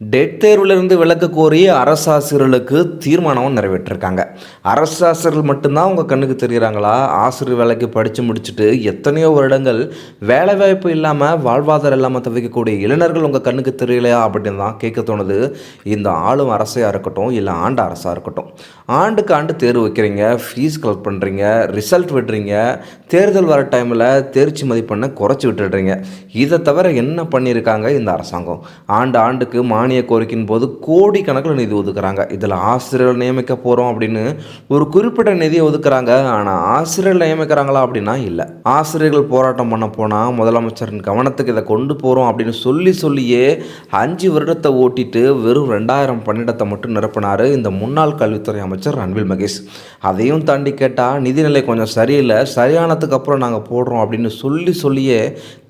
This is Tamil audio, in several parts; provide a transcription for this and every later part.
டெட் தேர்விலிருந்து விலக்கு கோரி அரசாசிரியர்களுக்கு தீர்மானம் நிறைவேற்றிருக்காங்க. அரசாசிரியர்கள் மட்டும்தான் உங்கள் கண்ணுக்கு தெரிகிறாங்களா? ஆசிரியர் வேலைக்கு படித்து முடிச்சுட்டு எத்தனையோ வருடங்கள் வேலைவாய்ப்பு இல்லாமல் வாழ்வாதாரம் இல்லாமல் தவிக்கக்கூடிய இளைஞர்கள் உங்கள் கண்ணுக்கு தெரியலையா அப்படின்னு தான் கேட்க தோணுது. இந்த ஆளும் அரசையாக இருக்கட்டும், இல்லை ஆண்ட அரசாக இருக்கட்டும், ஆண்டுக்கு ஆண்டு தேர்வு வைக்கிறீங்க, ஃபீஸ் கலெக்ட் பண்ணுறீங்க, ரிசல்ட் விடுறீங்க, தேர்தல் வர டைமில் தேர்ச்சி மதிப்பெண்ணை குறைச்சி விட்டுடுறீங்க. இதை தவிர என்ன பண்ணியிருக்காங்க இந்த அரசாங்கம்? ஆண்டுக்கு மானிய கோரிக்கையின் போது கோடிக்கணக்கில் நிதி ஒதுக்குறாங்க. இதில் ஆசிரியர்கள் நியமிக்க போகிறோம் அப்படின்னு ஒரு குறிப்பிட்ட நிதியை ஒதுக்குறாங்க. ஆனால் ஆசிரியர்கள் நியமிக்கிறாங்களா அப்படின்னா இல்லை. ஆசிரியர்கள் போராட்டம் பண்ண போனால் முதலமைச்சரின் கவனத்துக்கு இதை கொண்டு போகிறோம் அப்படின்னு சொல்லியே 5 வருடத்தை ஓட்டிட்டு வெறும் 2000 பணியிடத்தை மட்டும் நிரப்பினார் இந்த முன்னாள் கல்வித்துறை அமைச்சர் அன்பில் மகேஷ். அதையும் தாண்டி கேட்டால் நிதிநிலை கொஞ்சம் சரியில்லை, சரியானதுக்கு அப்புறம் நாங்கள் போடுறோம் அப்படின்னு சொல்லியே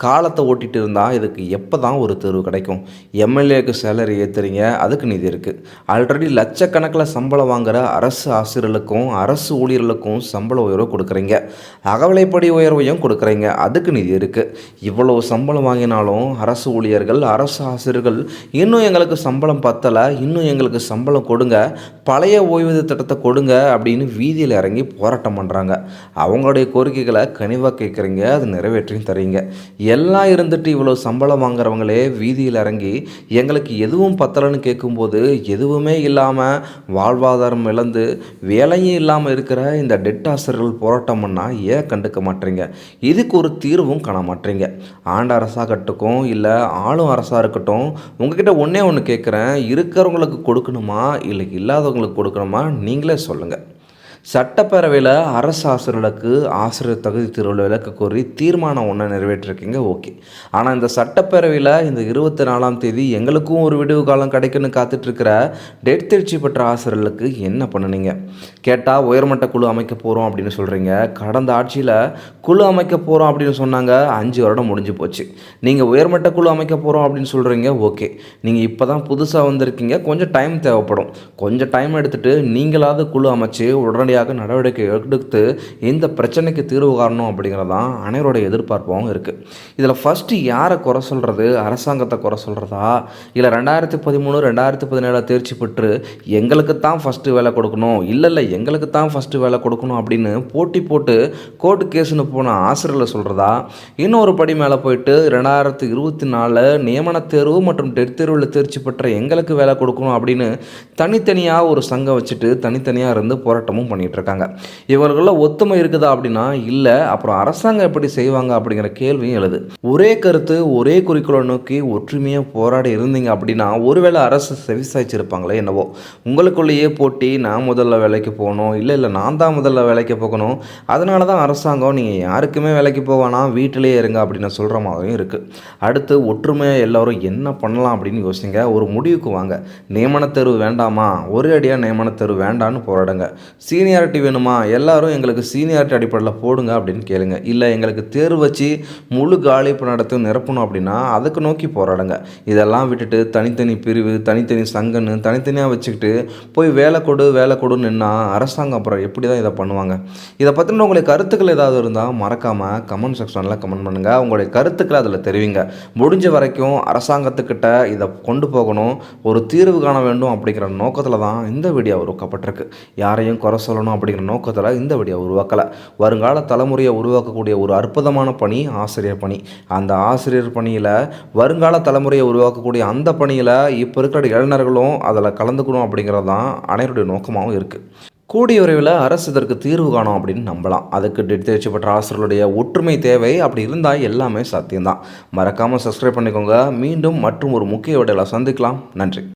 காலத்தை ஓட்டிகிட்டு இருந்தால் இதுக்கு எப்போ தான் ஒரு தீர்வு கிடைக்கும்? எம்எல்ஏக்கு சேலரி ஏற்றுறீங்க, அதுக்கு நிதி இருக்குது. ஆல்ரெடி லட்சக்கணக்கில் சம்பளம் வாங்குகிற அரசு ஆசிரியர்களுக்கும் அரசு ஊழியர்களுக்கும் சம்பள உயர்வு கொடுக்குறீங்க, அகவிலைப்படி உயர்வையும் கொடுக்குறீங்க, அதுக்கு நிதி இருக்குது. இவ்வளோ சம்பளம் வாங்கினாலும் அரசு ஊழியர்கள் அரசு ஆசிரியர்கள் இன்னும் எங்களுக்கு சம்பளம் பத்தலை, இன்னும் எங்களுக்கு சம்பளம் கொடுங்க, பழைய ஓய்வூதிய திட்டத்தை கொடுங்க அப்படின்னு வீதியில் இறங்கி போராட்டம் பண்ணுறாங்க. அவங்களுடைய கோரிக்கைகளை கனிவாக கேட்குறீங்க, அது நிறைவேற்றியும் தரீங்க. எல்லாம் இருந்துட்டு இவ்வளோ சம்பளம் வாங்குறவங்களே வீதியில் இறங்கி எங்களுக்கு எதுவும் பத்தலைன்னு கேட்கும்போது எதுவுமே இல்லாமல் வாழ்வாதாரம் இழந்து வேலையும் இல்லாமல் இருக்கிற இந்த டெட் ஆசிரியர்கள் போராட்டம் பண்ணால் ஏன் கண்டுக்க மாட்டீங்க? இதுக்கு ஒரு தீர்வும் காண மாட்டீங்க. ஆண்ட அரசாகட்டுக்கும் இல்லை ஆளும் அரசாக இருக்கட்டும், உங்ககிட்ட ஒன்று கேட்குறேன், இருக்கிறவங்களுக்கு கொடுக்கணுமா இல்லை இல்லாதவங்களுக்கு கொடுக்கணுமா? நீங்களே சொல்லுங்கள். சட்டப்பேரவையில் அரசு ஆசிரியர்களுக்கு ஆசிரியர் தகுதி தேர்வில் விலக்கு கோரி தீர்மானம் ஒன்று நிறைவேற்றிருக்கீங்க, ஓகே. ஆனால் இந்த சட்டப்பேரவையில் இந்த 24ஆம் தேதி எங்களுக்கும் ஒரு விடுவு காலம் கிடைக்குன்னு காத்துட்ருக்கிற டெட் தேர்ச்சி பெற்ற ஆசிரியர்களுக்கு என்ன பண்ணுனீங்க கேட்டால் உயர்மட்ட குழு அமைக்க போகிறோம் அப்படின்னு சொல்கிறீங்க. கடந்த ஆட்சியில் குழு அமைக்க போகிறோம் அப்படின்னு சொன்னாங்க, 5 வருடம் முடிஞ்சு போச்சு. நீங்கள் உயர்மட்ட குழு அமைக்க போகிறோம் அப்படின்னு சொல்கிறீங்க, ஓகே. நீங்கள் இப்போ தான் புதுசாக வந்திருக்கீங்க, கொஞ்சம் டைம் தேவைப்படும். கொஞ்சம் டைம் எடுத்துகிட்டு நீங்களாவது குழு அமைச்சு உடனடியாக நடவடிக்கை எடுத்து இந்த பிரச்சனைக்கு தீர்வு காரணம் அப்படிங்கிறதான் அனைவருடைய எதிர்பார்ப்பாகவும் இருக்குது. இதில் ஃபஸ்ட்டு யாரை குறை சொல்கிறது? அரசாங்கத்தை குறை சொல்கிறதா இல்லை 2013 2017 தேர்ச்சி பெற்று எங்களுக்கு தான் ஃபஸ்ட்டு வேலை கொடுக்கணும், இல்லை எங்களுக்கு தான் ஃபஸ்ட்டு வேலை கொடுக்கணும் அப்படின்னு போட்டி போட்டு கோர்ட்டு கேஸுன்னு போன ஆசிரியர்களை சொல்கிறதா? இன்னொரு படி மேலே போயிட்டு 2024 நியமன தேர்வு மற்றும் டெட் தேர்வில் தேர்ச்சி பெற்ற எங்களுக்கு வேலை கொடுக்கணும் அப்படின்னு தனித்தனியாக ஒரு சங்கம் வச்சுட்டு தனித்தனியாக இருந்து போராட்டமும் பண்ணிகிட்ருக்காங்க. இவர்களில் ஒத்துமை இருக்குதா அப்படின்னா இல்லை. அப்புறம் அரசாங்கம் எப்படி செய்வாங்க அப்படிங்கிற கேள்வியும் எழுது. ஒரே கருத்து ஒரே குறிக்கோளை நோக்கி ஒற்றுமையாக போராடி இருந்தீங்க அப்படின்னா ஒருவேளை அரசு செவிசாய்ச்சிருப்பாங்களே என்னவோ. உங்களுக்குள்ளேயே போட்டி, நான் முதல்ல வேலைக்கு போகணும், இல்லை நான் தான் முதல்ல வேலைக்கு போகணும், அதனால தான் அரசாங்கம் நீங்கள் யாருக்குமே வேலைக்கு போவானா வீட்டிலேயே இருங்க அப்படின்னு சொல்கிற மாதிரியும் இருக்குது. அடுத்து ஒற்றுமையாக எல்லோரும் என்ன பண்ணலாம் அப்படின்னு யோசிங்க. ஒரு முடிவுக்கு வாங்க. நியமன தேர்வு வேண்டாமா? ஒரே அடியாக நியமன தேர்வு வேண்டான்னு போராடுங்க. சீனியாரிட்டி வேணுமா? எல்லாரும் எங்களுக்கு சீனியாரிட்டி அடிப்படையில் போடுங்க அப்படின்னு கேளுங்க. இல்லை எங்களுக்கு தேர்வு வச்சு முழு காலிப்பு நடத்தி நிரப்பணும் அப்படின்னா அதுக்கு நோக்கி போராடுங்க. இதெல்லாம் விட்டுட்டு தனித்தனி பிரிவு, தனித்தனி சங்கன்னு தனித்தனியாக வச்சுக்கிட்டு போய் வேலை கொடுன்னு நின்னா அரசாங்கம் அப்புறம் எப்படி தான் இதை பண்ணுவாங்க? இதை பற்றின உங்களுடைய கருத்துக்கள் ஏதாவது இருந்தால் மறக்காமல் கமெண்ட் செக்ஷனில் கமெண்ட் பண்ணுங்கள். உங்களுடைய கருத்துக்களை அதில் தெரிவிங்க. முடிஞ்ச வரைக்கும் அரசாங்கத்துக்கிட்ட இதை கொண்டு போகணும், ஒரு தீர்வு காண வேண்டும் அப்படிங்கிற நோக்கத்தில் தான் இந்த வீடியோ உருவாக்கப்பட்டிருக்கு. யாரையும் குறை சொல்லணும் அப்படிங்கிற நோக்கத்தில் இந்த வீடியோ உருவாக்கலை. வருங்கால தலைமுறையை உருவாக்கக்கூடிய ஒரு அற்புதமான பணி ஆசிரியர் பணி. அந்த ஆசிரியர் பணியில் வருங்கால தலைமுறையை உருவாக்கக்கூடிய அந்த பணியில் இப்போ இருக்கிற இளைஞர்களும் அதில் கலந்துக்கணும் அப்படிங்கிறது தான் அனைவருடைய நோக்கமாகவும் இருக்குது. கூடிய விரைவில் அரசு இதற்கு தீர்வு காணும் அப்படின்னு நம்பலாம். அதுக்கு டெட் தேர்ச்சி பெற்ற ஆசிரியர்களுடைய ஒற்றுமை தேவை. அப்படி இருந்தால் எல்லாமே சாத்தியம்தான். மறக்காமல் சப்ஸ்கிரைப் பண்ணிக்கோங்க. மீண்டும் மற்றும் ஒரு முக்கிய வீடியோவில் சந்திக்கலாம். நன்றி.